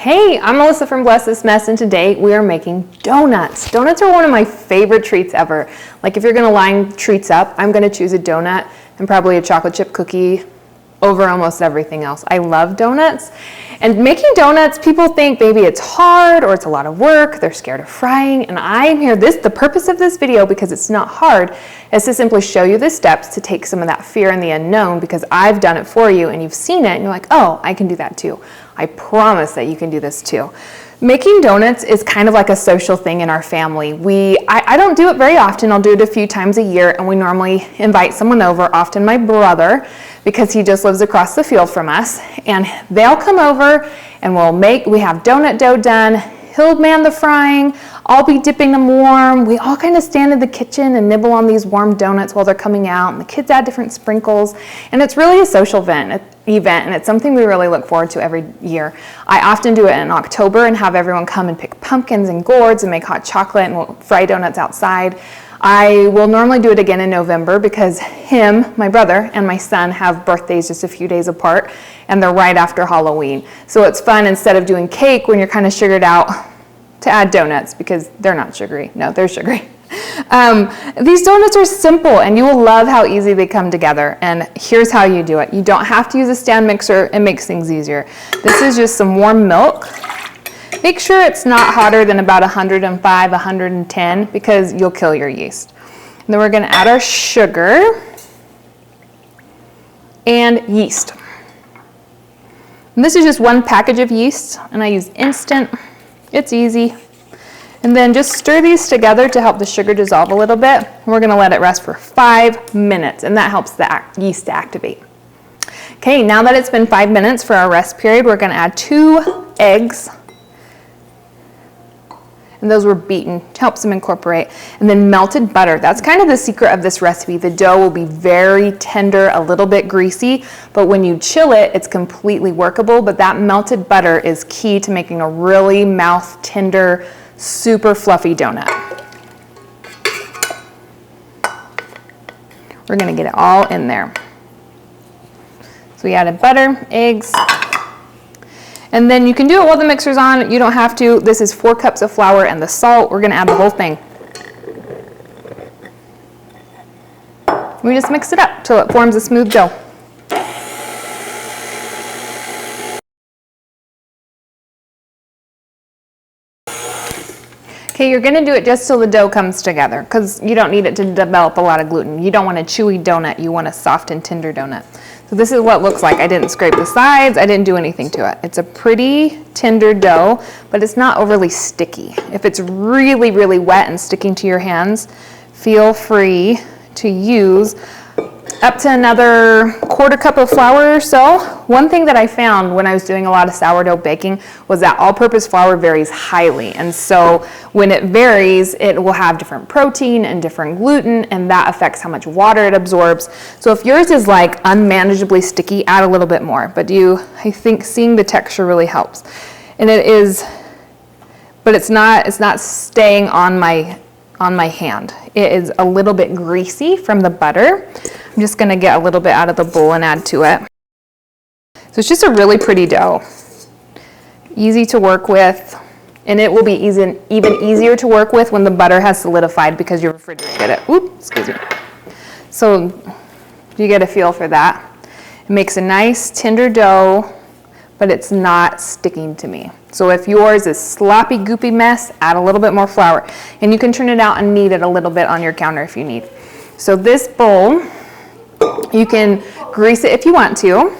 Hey, I'm Melissa from Bless This Mess, and today we are making donuts. Donuts are one of my favorite treats ever. Like if you're gonna line treats up, I'm gonna choose a donut and probably a chocolate chip cookie over almost everything else. I love donuts. And making donuts, people think maybe it's hard or it's a lot of work, they're scared of frying, and I'm here, the purpose of this video, because it's not hard, is to simply show you the steps to take some of that fear and the unknown, because I've done it for you and you've seen it and you're like, oh, I can do that too. I promise that you can do this too. Making donuts is kind of like a social thing in our family. I don't do it very often. I'll do it a few times a year, and we normally invite someone over, often my brother, because he just lives across the field from us, and they'll come over and we have donut dough done. He'll man the frying, I'll be dipping them warm. We all kind of stand in the kitchen and nibble on these warm donuts while they're coming out, and the kids add different sprinkles, and it's really a social event, and it's something we really look forward to every year. I often do it in October and have everyone come and pick pumpkins and gourds and make hot chocolate, and we'll fry donuts outside. I will normally do it again in November because my brother, and my son have birthdays just a few days apart, and they're right after Halloween. So it's fun, instead of doing cake when you're kind of sugared out, to add donuts, because they're not sugary. No, they're sugary. These donuts are simple, and you will love how easy they come together. And here's how you do it. You don't have to use a stand mixer. It makes things easier. This is just some warm milk. Make sure it's not hotter than about 105, 110, because you'll kill your yeast. And then we're going to add our sugar and yeast. And this is just one package of yeast, and I use instant. It's easy. And then just stir these together to help the sugar dissolve a little bit. And we're going to let it rest for 5 minutes, and that helps the yeast to activate. Okay, now that it's been 5 minutes for our rest period, we're going to add 2 eggs. And those were beaten, helps them incorporate. And then melted butter. That's kind of the secret of this recipe. The dough will be very tender, a little bit greasy, but when you chill it, it's completely workable. But that melted butter is key to making a really mouth tender, super fluffy donut. We're gonna get it all in there. So we added butter, eggs, and then you can do it while the mixer's on. You don't have to. This is 4 cups of flour and the salt. We're gonna add the whole thing. We just mix it up till it forms a smooth dough. Okay, you're gonna do it just till the dough comes together, because you don't need it to develop a lot of gluten. You don't want a chewy donut, you want a soft and tender donut. So this is what it looks like. I didn't scrape the sides, I didn't do anything to it. It's a pretty tender dough, but it's not overly sticky. If it's really, really wet and sticking to your hands, feel free to use up to another 1/4 cup of flour or so. One thing that I found when I was doing a lot of sourdough baking was that all-purpose flour varies highly. And so when it varies, it will have different protein and different gluten, and that affects how much water it absorbs. So if yours is like unmanageably sticky, add a little bit more. But I think seeing the texture really helps. And it is, but it's not staying on my hand. It is a little bit greasy from the butter. I'm just gonna get a little bit out of the bowl and add to it. So it's just a really pretty dough. Easy to work with, and it will be even easier to work with when the butter has solidified because you refrigerated it. Oops, excuse me. So you get a feel for that. It makes a nice tender dough, but it's not sticking to me. So if yours is sloppy, goopy mess, add a little bit more flour. And you can turn it out and knead it a little bit on your counter if you need. So this bowl, you can grease it if you want to.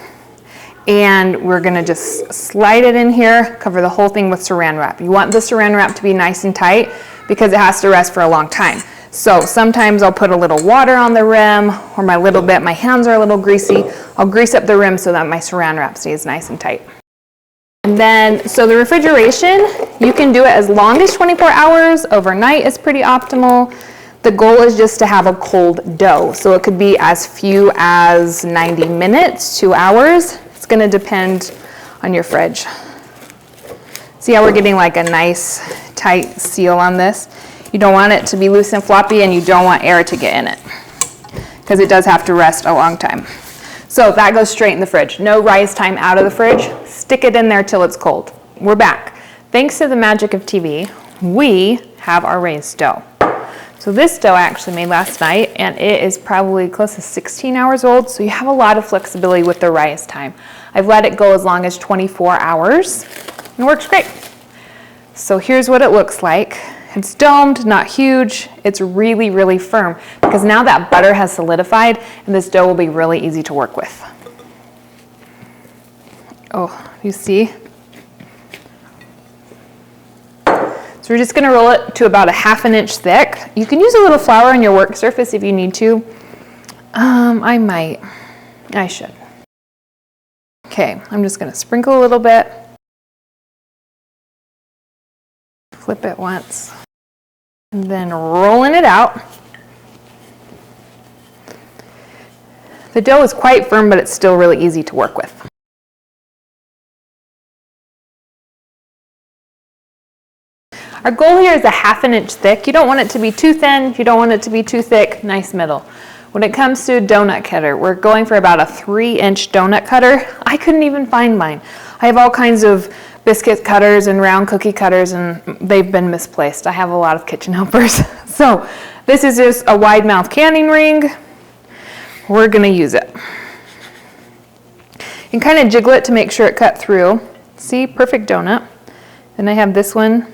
And we're gonna just slide it in here, cover the whole thing with saran wrap. You want the saran wrap to be nice and tight because it has to rest for a long time. So sometimes I'll put a little water on the rim, or my hands are a little greasy. I'll grease up the rim so that my saran wrap stays nice and tight. And then, so the refrigeration, you can do it as long as 24 hours. Overnight is pretty optimal. The goal is just to have a cold dough. So it could be as few as 90 minutes, 2 hours. It's gonna depend on your fridge. See how we're getting like a nice tight seal on this? You don't want it to be loose and floppy, and you don't want air to get in it, because it does have to rest a long time. So that goes straight in the fridge. No rise time out of the fridge. Stick it in there till it's cold. we're back. Thanks to the magic of TV, we have our raised dough. So this dough I actually made last night, and it is probably close to 16 hours old, so you have a lot of flexibility with the rise time. I've let it go as long as 24 hours, and it works great. So here's what it looks like. It's domed, not huge. It's really, really firm because now that butter has solidified and this dough will be really easy to work with. Oh, you see? So we're just gonna roll it to about a 1/2 inch thick. You can use a little flour on your work surface if you need to. I should. Okay, I'm just gonna sprinkle a little bit. Flip it once. And then rolling it out. The dough is quite firm, but it's still really easy to work with. Our goal here is a 1/2 inch thick. You don't want it to be too thin, you don't want it to be too thick, nice middle. When it comes to a donut cutter, we're going for about a 3-inch donut cutter. I couldn't even find mine. I have all kinds of biscuit cutters and round cookie cutters, and they've been misplaced. I have a lot of kitchen helpers. So this is just a wide mouth canning ring. We're gonna use it. And kind of jiggle it to make sure it cut through. See, perfect donut. Then I have this one.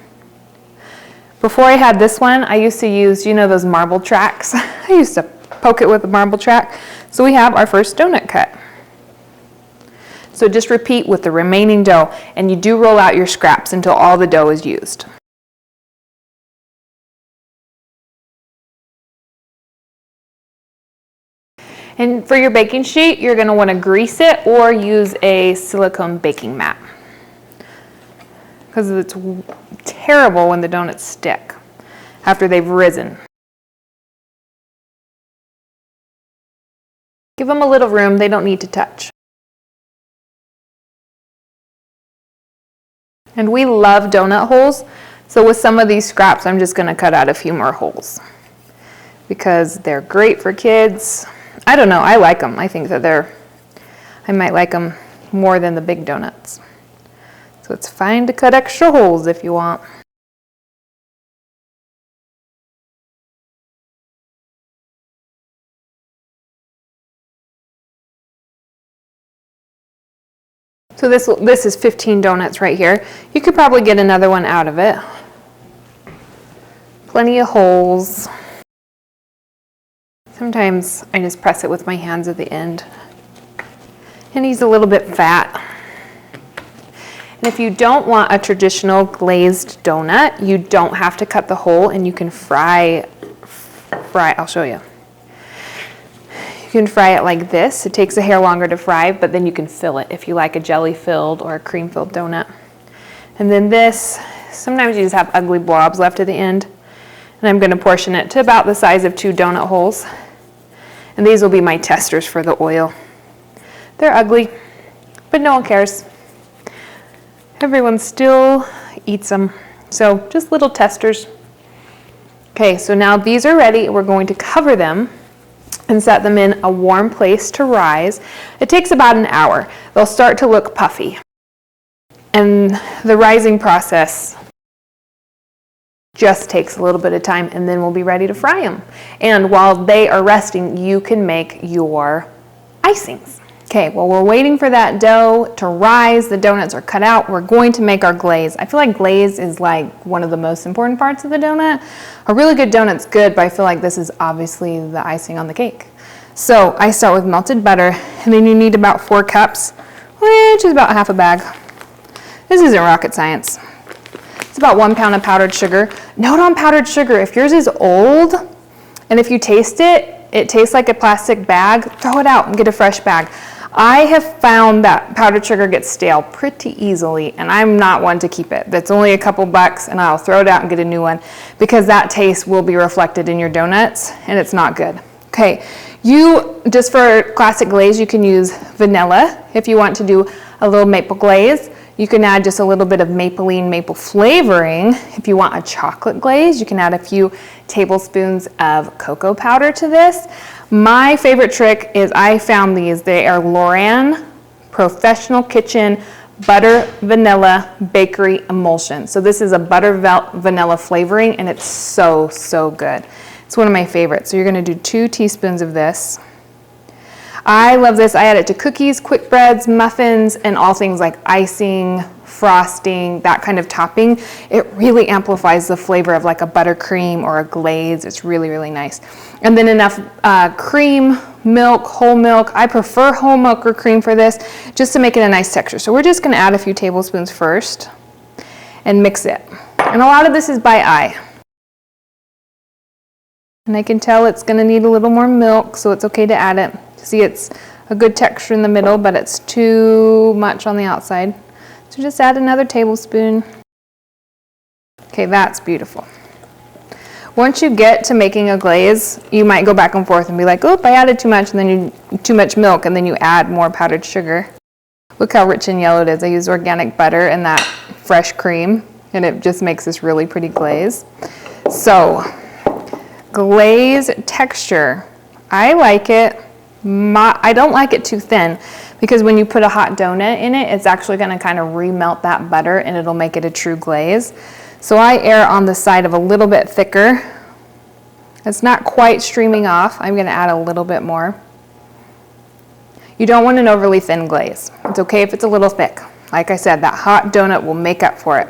Before I had this one, I used to use, you know, those marble tracks. I used to poke it with a marble track. So we have our first donut cut. So just repeat with the remaining dough, and you do roll out your scraps until all the dough is used. And for your baking sheet, you're going to want to grease it or use a silicone baking mat, because it's terrible when the donuts stick after they've risen. Give them a little room, they don't need to touch. And we love donut holes, so with some of these scraps, I'm just going to cut out a few more holes because they're great for kids. I don't know, I like them. I think that I might like them more than the big donuts. So it's fine to cut extra holes if you want. So this is 15 donuts right here. You could probably get another one out of it. Plenty of holes. Sometimes I just press it with my hands at the end. And he's a little bit fat. And if you don't want a traditional glazed donut, you don't have to cut the hole, and you can fry, I'll show you. You can fry it like this. It takes a hair longer to fry, but then you can fill it if you like a jelly-filled or a cream-filled donut. And then this, sometimes you just have ugly blobs left at the end. And I'm going to portion it to about the size of 2 donut holes. And these will be my testers for the oil. They're ugly, but no one cares. Everyone still eats them. So just little testers. Okay, so now these are ready. We're going to cover them and set them in a warm place to rise. It takes about an hour. They'll start to look puffy. And the rising process just takes a little bit of time, and then we'll be ready to fry them. And while they are resting, you can make your icings. Okay, well, we're waiting for that dough to rise. The donuts are cut out. We're going to make our glaze. I feel like glaze is like one of the most important parts of the donut. A really good donut's good, but I feel like this is obviously the icing on the cake. So I start with melted butter, and then you need about 4 cups, which is about half a bag. This isn't rocket science. It's about 1 pound of powdered sugar. Note on powdered sugar, if yours is old, and if you taste it, it tastes like a plastic bag, throw it out and get a fresh bag. I have found that powdered sugar gets stale pretty easily, and I'm not one to keep it. That's only a couple bucks, and I'll throw it out and get a new one because that taste will be reflected in your donuts, and it's not good. Okay, just for classic glaze, you can use vanilla. If you want to do a little maple glaze, you can add just a little bit of maple flavoring. If you want a chocolate glaze, you can add a few tablespoons of cocoa powder to this. My favorite trick is I found these. They are Loran Professional Kitchen butter vanilla bakery emulsion. So this is a butter vanilla flavoring, and it's so, so good. It's one of my favorites. So you're gonna do 2 teaspoons of this. I love this. I add it to cookies, quick breads, muffins, and all things like icing, frosting, that kind of topping. It really amplifies the flavor of like a buttercream or a glaze. It's really, really nice. And then enough cream, milk, whole milk. I prefer whole milk or cream for this, just to make it a nice texture. So we're just gonna add a few tablespoons first and mix it. And a lot of this is by eye. And I can tell it's gonna need a little more milk, so it's okay to add it. See, it's a good texture in the middle, but it's too much on the outside. So just add another tablespoon. Okay, that's beautiful. Once you get to making a glaze, you might go back and forth and be like, oop, I added too much, and then too much milk, and then you add more powdered sugar. Look how rich and yellow it is. I use organic butter and that fresh cream, and it just makes this really pretty glaze. So, glaze texture, I like it. I don't like it too thin, because when you put a hot donut in it, it's actually going to kind of remelt that butter, and it'll make it a true glaze. So I err on the side of a little bit thicker. It's not quite streaming off. I'm going to add a little bit more. You don't want an overly thin glaze. It's okay if it's a little thick. Like I said, that hot donut will make up for it.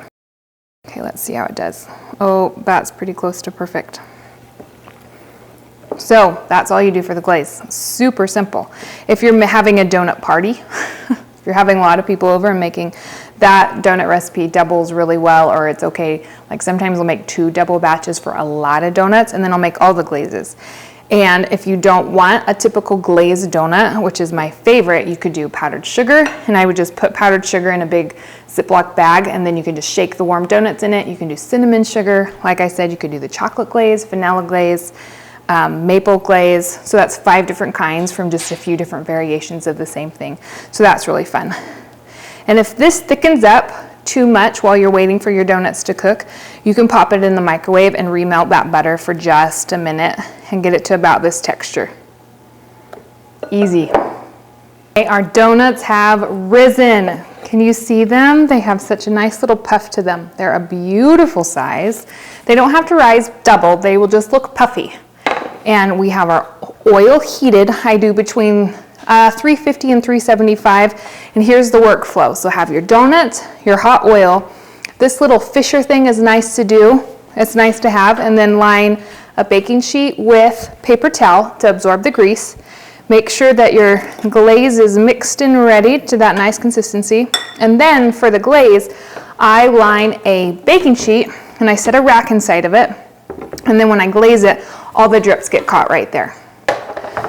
Okay, let's see how it does. Oh, that's pretty close to perfect. So that's all you do for the glaze. Super simple. If you're having a donut party, if you're having a lot of people over and making that donut recipe doubles really well, or it's okay. Like sometimes I'll make 2 double batches for a lot of donuts, and then I'll make all the glazes. And if you don't want a typical glazed donut, which is my favorite, you could do powdered sugar, and I would just put powdered sugar in a big Ziploc bag, and then you can just shake the warm donuts in it. You can do cinnamon sugar. Like I said, you could do the chocolate glaze, vanilla glaze, maple glaze. So that's 5 different kinds from just a few different variations of the same thing. So that's really fun. And if this thickens up too much while you're waiting for your donuts to cook, you can pop it in the microwave and remelt that butter for just a minute and get it to about this texture. Easy. Okay, our donuts have risen. Can you see them? They have such a nice little puff to them. They're a beautiful size. They don't have to rise double. They will just look puffy. And we have our oil heated. I do between 350 and 375. And here's the workflow. So have your donuts, your hot oil. This little fisher thing is nice to do. It's nice to have. And then line a baking sheet with paper towel to absorb the grease. Make sure that your glaze is mixed and ready to that nice consistency. And then for the glaze, I line a baking sheet and I set a rack inside of it. And then when I glaze it, all the drips get caught right there.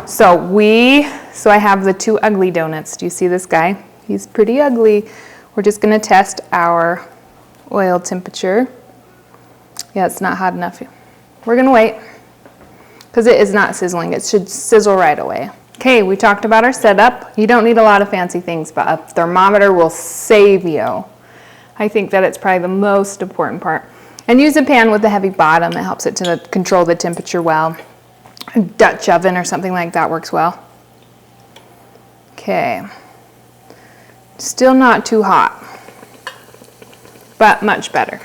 So I have the 2 ugly donuts. Do you see this guy? He's pretty ugly. We're just gonna test our oil temperature. Yeah, it's not hot enough. We're gonna wait, because it is not sizzling. It should sizzle right away. Okay, we talked about our setup. You don't need a lot of fancy things, but a thermometer will save you. I think that it's probably the most important part. And use a pan with a heavy bottom. It helps it to control the temperature well. A Dutch oven or something like that works well. Okay. Still not too hot, but much better.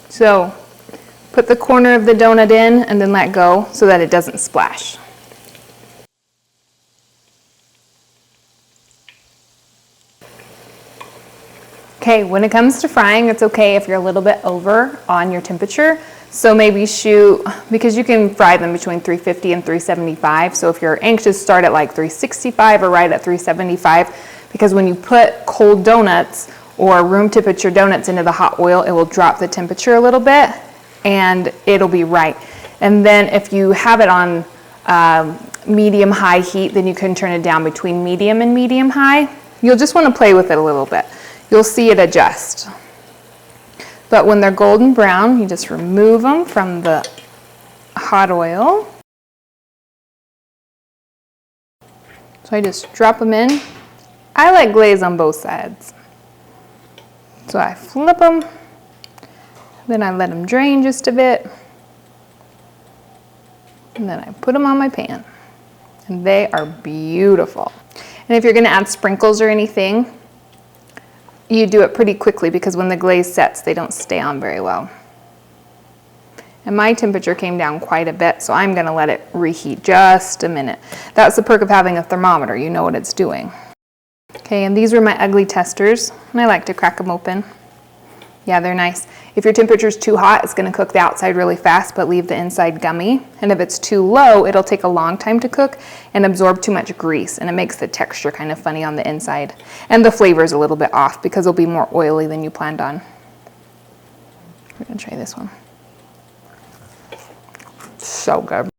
So put the corner of the donut in and then let go so that it doesn't splash. Okay, when it comes to frying, it's okay if you're a little bit over on your temperature. So maybe shoot, because you can fry them between 350 and 375. So if you're anxious, start at like 365 or right at 375. Because when you put cold donuts or room temperature donuts into the hot oil, it will drop the temperature a little bit and it'll be right. And then if you have it on medium high heat, then you can turn it down between medium and medium high. You'll just want to play with it a little bit. You'll see it adjust. But when they're golden brown, you just remove them from the hot oil. So I just drop them in. I like glaze on both sides. So I flip them, then I let them drain just a bit, and then I put them on my pan. And they are beautiful. And if you're gonna add sprinkles or anything, you do it pretty quickly because when the glaze sets, they don't stay on very well. And my temperature came down quite a bit, so I'm gonna let it reheat just a minute. That's the perk of having a thermometer, you know what it's doing. Okay, and these were my ugly testers, and I like to crack them open. Yeah, they're nice. If your temperature's too hot, it's gonna cook the outside really fast, but leave the inside gummy. And if it's too low, it'll take a long time to cook and absorb too much grease, and it makes the texture kind of funny on the inside. And the flavor's a little bit off because it'll be more oily than you planned on. We're gonna try this one. So good.